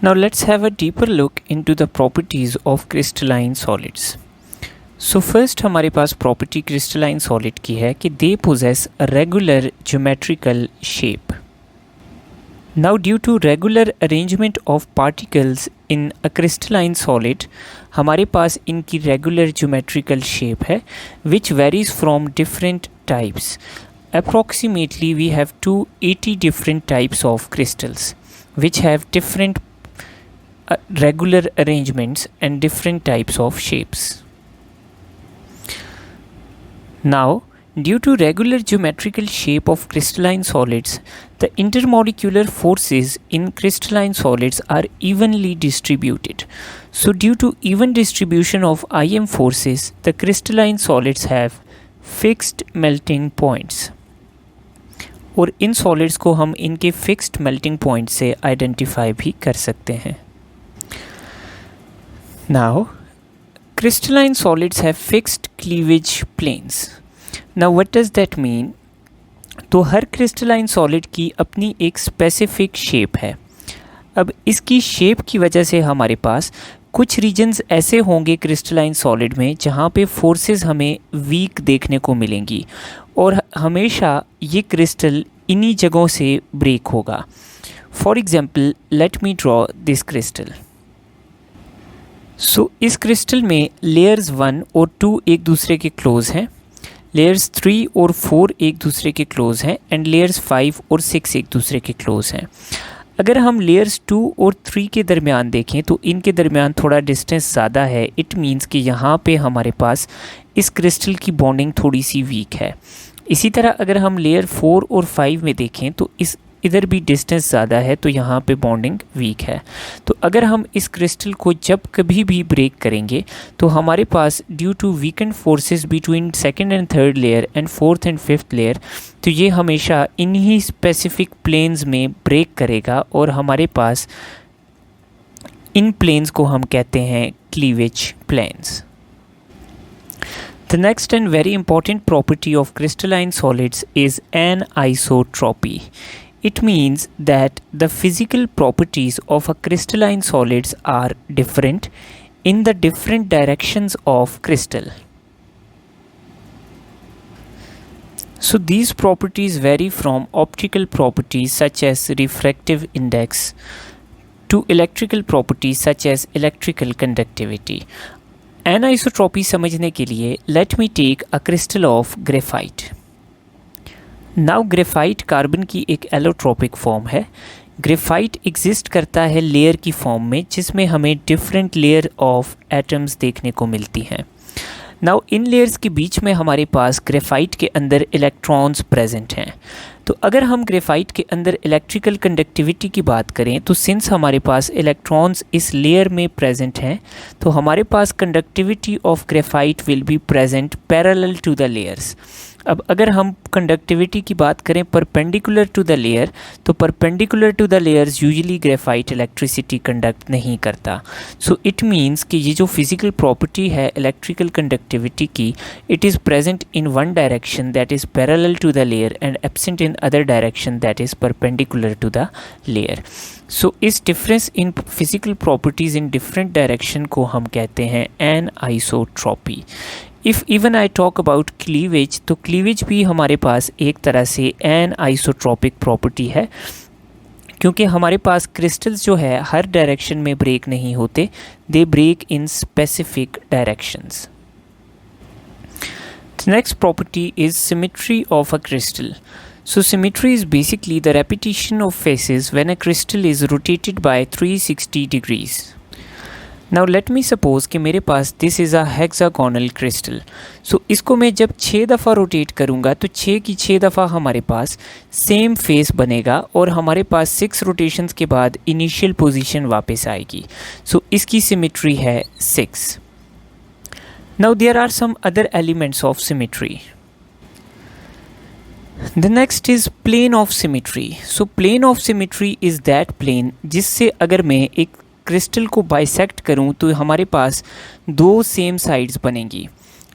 Now let's have a deeper look into the properties of crystalline solids. So first हमारे पास property crystalline solid की है कि they possess a regular geometrical shape. Now due to regular arrangement of particles in a crystalline solid, हमारे पास इनकी regular geometrical shape है which varies from different types. Approximately we have 280 different types of crystals which have different regular arrangements and different types of shapes. Now, due to regular geometrical shape of crystalline solids, the intermolecular forces in crystalline solids are evenly distributed. So, due to even distribution of IM forces, the crystalline solids have fixed melting points. और in solids को हम इनके fixed melting point से identify भी कर सकते हैं. Now, crystalline solids have fixed cleavage planes. Now, what does that mean? तो हर crystalline solid की अपनी एक specific shape है. अब इसकी shape की वजह से हमारे पास कुछ regions ऐसे होंगे crystalline solid में जहाँ पे forces हमें weak देखने को मिलेंगी और हमेशा ये crystal इन्हीं जगहों से break होगा. For example, let me draw this crystal. सो इस क्रिस्टल में लेयर्स 1 और 2 एक दूसरे के क्लोज हैं, लेयर्स 3 और 4 एक दूसरे के क्लोज हैं एंड लेयर्स 5 और 6 एक दूसरे के क्लोज हैं. अगर हम लेयर्स 2 और 3 के दरमियान देखें तो इनके दरमियान थोड़ा डिस्टेंस ज़्यादा है. इट मीन्स कि यहाँ पे हमारे पास इस क्रिस्टल की बॉन्डिंग थोड़ी सी वीक है. इसी तरह अगर हम लेयर 4 और 5 में देखें तो इधर भी डिस्टेंस ज़्यादा है तो यहाँ पे बॉन्डिंग वीक है. तो अगर हम इस क्रिस्टल को जब कभी भी ब्रेक करेंगे तो हमारे पास due to weekend forces between second and third layer and fourth and fifth layer, तो ये हमेशा इन्हीं स्पेसिफिक प्लेन्स में ब्रेक करेगा और हमारे पास इन प्लेन्स को हम कहते हैं cleavage planes. The next and very important property of crystalline solids is anisotropy. It means that the physical properties of a crystalline solids are different in the different directions of crystal. So these properties vary from optical properties such as refractive index to electrical properties such as electrical conductivity. Anisotropy समझने के लिए let me take a crystal of graphite. Now graphite carbon की एक allotropic form है. Graphite exist करता है layer की form में जिसमें हमें डिफरेंट लेयर ऑफ एटम्स देखने को मिलती हैं. नाउ इन लेयर्स के बीच में हमारे पास ग्रेफाइट के अंदर इलेक्ट्रॉन्स प्रेजेंट हैं. तो अगर हम ग्रेफाइट के अंदर इलेक्ट्रिकल कंडक्टिविटी की बात करें तो सिंस हमारे पास इलेक्ट्रॉन्स इस लेयर में प्रेजेंट हैं तो हमारे पास conductivity of graphite will be present parallel to the layers. अब अगर हम कंडक्टिविटी की बात करें परपेंडिकुलर टू द लेयर, तो perpendicular to the layers usually graphite electricity conduct नहीं करता. सो इट मीन्स कि ये जो फिजिकल प्रॉपर्टी है इलेक्ट्रिकल कंडक्टिविटी की, it is present in one direction that is parallel to the layer and absent in other direction that is perpendicular to the layer. So इस difference in physical properties in different direction को हम कहते हैं anisotropy. If even I talk about cleavage, तो cleavage भी हमारे पास एक तरह से एनआइसोट्रॉपिक प्रॉपर्टी है क्योंकि हमारे पास क्रिस्टल्स जो है हर डायरेक्शन में ब्रेक नहीं होते, they break in specific directions. The next property is symmetry of a crystal. So symmetry is basically the repetition of faces when a crystal is rotated by 360 degrees. Now let me suppose कि मेरे पास this is a hexagonal crystal. So इसको मैं जब 6 दफ़ा rotate करूँगा तो 6 की 6 दफ़ा हमारे पास सेम फेस बनेगा और हमारे पास 6 रोटेशंस के बाद इनिशियल पोजीशन वापस आएगी. So इसकी सिमेट्री है 6. Now there are some other elements of symmetry. The next is plane of symmetry. So plane of symmetry is that plane जिससे अगर मैं एक क्रिस्टल को बाइसेक्ट करूं तो हमारे पास 2 सेम साइड्स बनेंगी.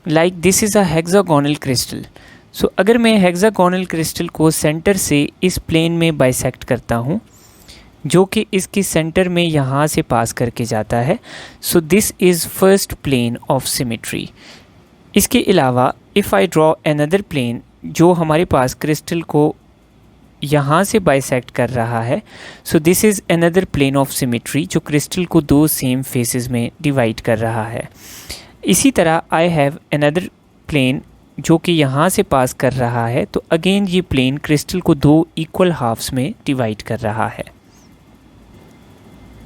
Like this is a hexagonal crystal. So अगर मैं हेक्सागोनल क्रिस्टल को सेंटर से इस प्लेन में बाइसेक्ट करता हूं जो कि इसके सेंटर में यहाँ से पास करके जाता है। So this is first plane of symmetry. इसके अलावा if I draw another plane जो हमारे पास क्रिस्टल को यहाँ से बाइसेक्ट कर रहा है, so this is another plane of symmetry जो क्रिस्टल को दो सेम फेसेस में डिवाइड कर रहा है। इसी तरह आई हैव अनदर प्लेन जो कि यहाँ से पास कर रहा है, तो अगेन ये प्लेन क्रिस्टल को दो इक्वल हाफ्स में डिवाइड कर रहा है।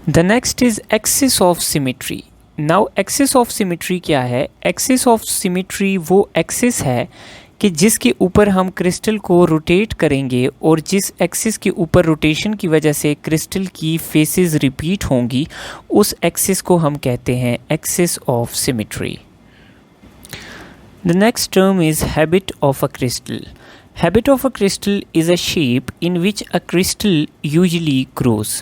The next is axis of symmetry. Now axis of symmetry क्या है? एक्सिस ऑफ सिमेट्री वो एक्सिस है कि जिसके ऊपर हम क्रिस्टल को रोटेट करेंगे और जिस एक्सिस के ऊपर रोटेशन की वजह से क्रिस्टल की फेसेस रिपीट होंगी, उस एक्सिस को हम कहते हैं axis of symmetry. The next term is habit of a crystal. Habit of a crystal is a shape in which a crystal usually grows.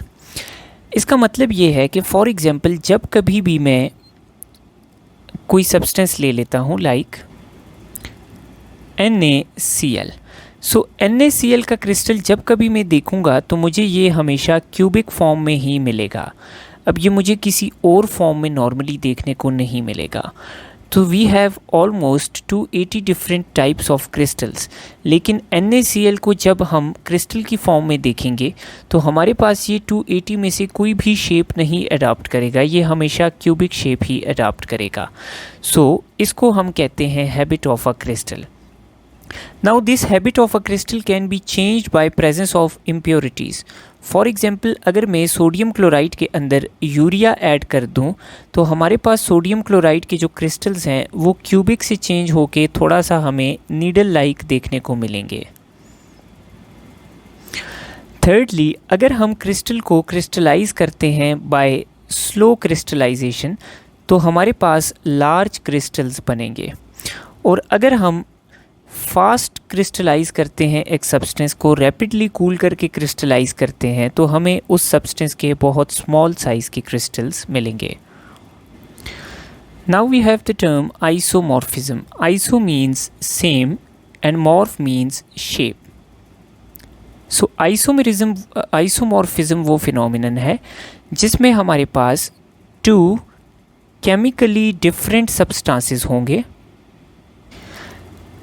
इसका मतलब ये है कि फॉर एग्ज़ाम्पल जब कभी भी मैं कोई सब्सटेंस ले लेता हूँ लाइक NaCl, सो NaCl का क्रिस्टल जब कभी मैं देखूँगा तो मुझे ये हमेशा क्यूबिक फॉर्म में ही मिलेगा। अब ये मुझे किसी और फॉर्म में नॉर्मली देखने को नहीं मिलेगा। तो we have almost 280 different types of crystals, लेकिन NaCl को जब हम क्रिस्टल की फॉर्म में देखेंगे तो हमारे पास ये 280 में से कोई भी शेप नहीं अडॉप्ट करेगा, ये हमेशा क्यूबिक शेप ही अडॉप्ट करेगा। सो इसको हम कहते हैं habit of a crystal. Now this habit of a crystal can be changed by presence of impurities. For example अगर मैं सोडियम क्लोराइड के अंदर यूरिया ऐड कर दूं तो हमारे पास सोडियम क्लोराइड के जो क्रिस्टल्स हैं वो क्यूबिक से चेंज होके थोड़ा सा हमें नीडल लाइक देखने को मिलेंगे। थर्डली, अगर हम क्रिस्टल को क्रिस्टलाइज करते हैं बाय स्लो क्रिस्टलाइजेशन तो हमारे पास लार्ज क्रिस्टल्स बनेंगे, और अगर हम फास्ट क्रिस्टलाइज करते हैं एक सब्सटेंस को, रैपिडली कूल करके क्रिस्टलाइज करते हैं तो हमें उस सब्सटेंस के बहुत स्मॉल साइज़ के क्रिस्टल्स मिलेंगे। Now we have the term isomorphism. Iso means same and morph means shape. So isomorphism वो फिनोमिनन है जिसमें हमारे पास टू केमिकली डिफरेंट सब्सटेंसेस होंगे,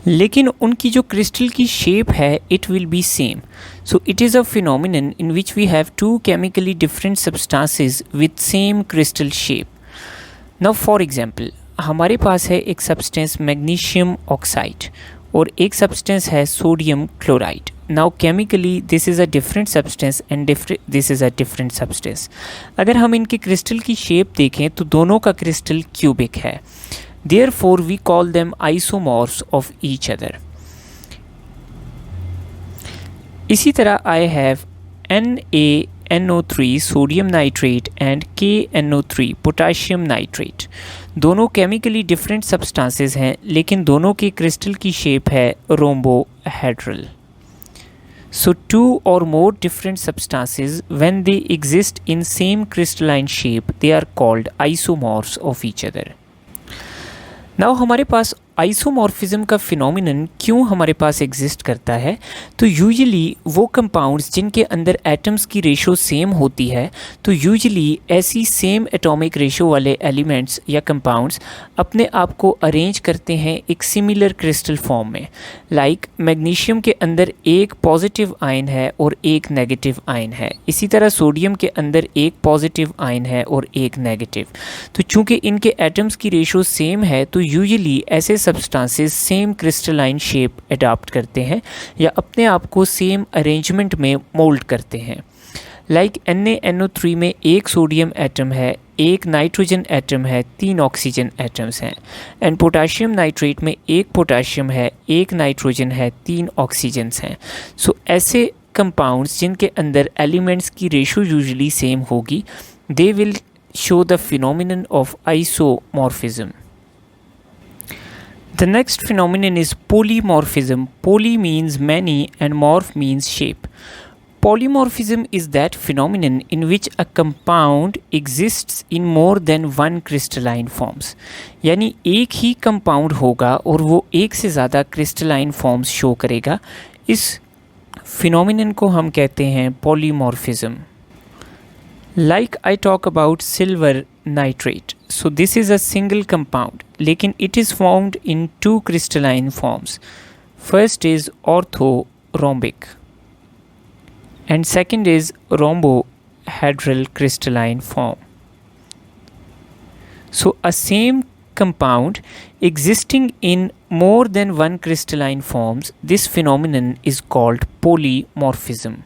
लेकिन उनकी जो क्रिस्टल की शेप है it will be same. So it is a phenomenon in which we have two chemically different substances with same crystal shape. Now for example हमारे पास है एक सब्सटेंस मैग्नीशियम ऑक्साइड और एक सब्सटेंस है sodium chloride. Now chemically this is a different substance and this is a different substance. अगर हम इनके क्रिस्टल की शेप देखें तो दोनों का क्रिस्टल क्यूबिक है, therefore we call them isomorphs of each other. इसी तरह I have NaNO3 sodium nitrate and KNO3 potassium nitrate। दोनों केमिकली डिफरेंट सब्सटेंसेस हैं लेकिन दोनों की क्रिस्टल की शेप है rhombohedral. So two or more different substances when they exist in same crystalline shape they are called isomorphs of each other। Now हमारे पास isomorphism का phenomenon क्यों हमारे पास एग्जिस्ट करता है? तो यूजुअली वो कंपाउंड्स जिनके अंदर एटम्स की रेशो सेम होती है, तो यूजुअली ऐसी सेम एटॉमिक रेशो वाले एलिमेंट्स या कंपाउंड्स अपने आप को अरेंज करते हैं एक सिमिलर क्रिस्टल फॉर्म में। लाइक मैग्नीशियम के अंदर एक पॉजिटिव आयन है और एक नेगेटिव आयन है, इसी तरह सोडियम के अंदर एक पॉजिटिव आयन है और एक नेगेटिव। तो चूँकि इनके एटम्स की रेशो सेम है तो यूजुअली ऐसे substances same crystalline shape adopt करते हैं या अपने आप को सेम अरेंजमेंट में मोल्ड करते हैं। लाइक NaNO3 में एक सोडियम एटम है, एक नाइट्रोजन एटम है, 3 ऑक्सीजन एटम्स हैं। एंड पोटाशियम नाइट्रेट में एक पोटाशियम है, एक नाइट्रोजन है, 3 ऑक्सीजन्स हैं। सो ऐसे कंपाउंड्स जिनके अंदर एलिमेंट्स की रेशो यूजुअली सेम होगी, they will show the phenomenon of isomorphism. The next phenomenon is polymorphism. Poly means many and morph means shape. Polymorphism is that phenomenon in which a compound exists in more than one crystalline forms. यानी एक ही compound होगा और वो एक से ज़्यादा crystalline forms show करेगा। इस फिनोमिनन को हम कहते हैं polymorphism. Like I talk about silver nitrate. So this is a single compound, लेकिन it is formed in two crystalline forms. First is orthorhombic and second is rhombohedral crystalline form. So a same compound existing in more than one crystalline forms, this phenomenon is called polymorphism.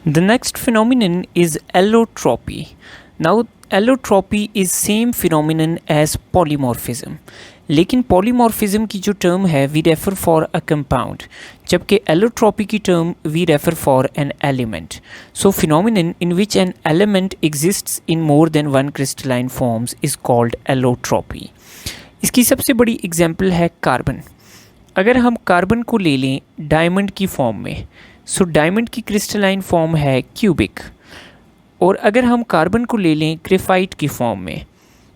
The next phenomenon is allotropy. Now allotropy is same phenomenon as polymorphism. लेकिन polymorphism की जो term है we refer for a compound, जबकि allotropy की term we refer for an element. So phenomenon in which an element exists in more than one crystalline forms is called allotropy. इसकी सबसे बड़ी example है carbon. अगर हम carbon को ले लें डायमंड की फॉर्म में, सो डायमंड की क्रिस्टलाइन फॉर्म है क्यूबिक. और अगर हम कार्बन को ले लें ग्रेफाइट की फॉर्म में,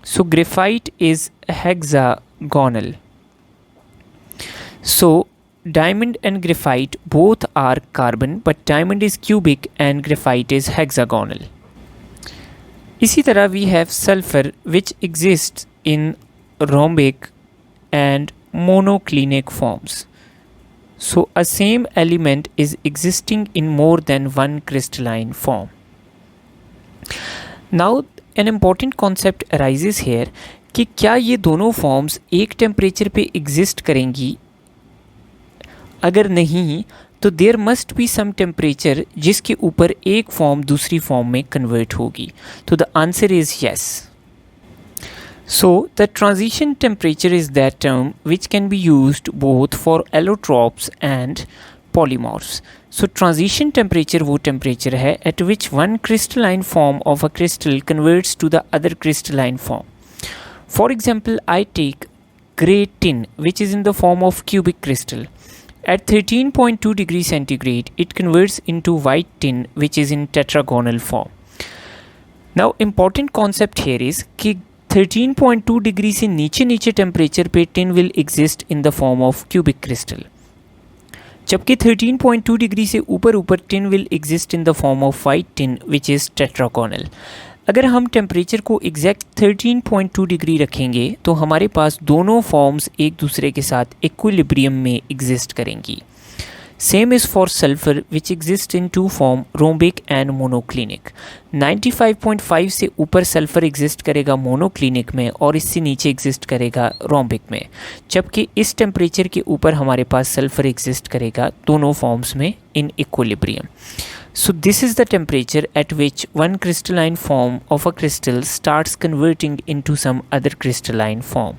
so graphite is hexagonal. So diamond and graphite both are carbon, but diamond is cubic and graphite is hexagonal. इसी तरह we have sulfur which exists in rhombic and monoclinic forms. So a same element is existing in more than one crystalline form. Now an important concept arises here कि क्या ये दोनों forms एक temperature पे exist करेंगी. अगर नहीं तो there must be some temperature जिसके ऊपर एक फॉर्म दूसरी फॉर्म में कन्वर्ट होगी. तो the answer is yes. So the transition temperature is that term which can be used both for allotropes and polymorphs. So transition temperature वो temperature है at which one crystalline form of a crystal converts to the other crystalline form. For example, I take grey tin which is in the form of cubic crystal. At 13.2 degrees centigrade, it converts into white tin which is in tetragonal form. Now important concept here is कि 13.2 degree से नीचे temperature पे tin will exist in the form of cubic crystal, जबकि 13.2 degree से ऊपर tin will exist in the form of white tin which is tetragonal. अगर हम temperature को एग्जैक्ट 13.2 डिग्री रखेंगे तो हमारे पास दोनों फॉर्म्स एक दूसरे के साथ इक्विलिब्रियम में एग्जिस्ट करेंगी. Same is for sulphur which exist in two form rhombic and monoclinic. 95.5 से ऊपर सल्फर एग्जिस्ट करेगा मोनोक्लिनिक में और इससे नीचे एग्जिस्ट करेगा रोम्बिक में, जबकि इस टेम्परेचर के ऊपर हमारे पास सल्फर एग्जिस्ट करेगा दोनों फॉर्म्स में in equilibrium. So this is the temperature at which one crystalline form of a crystal starts converting into some other crystalline form.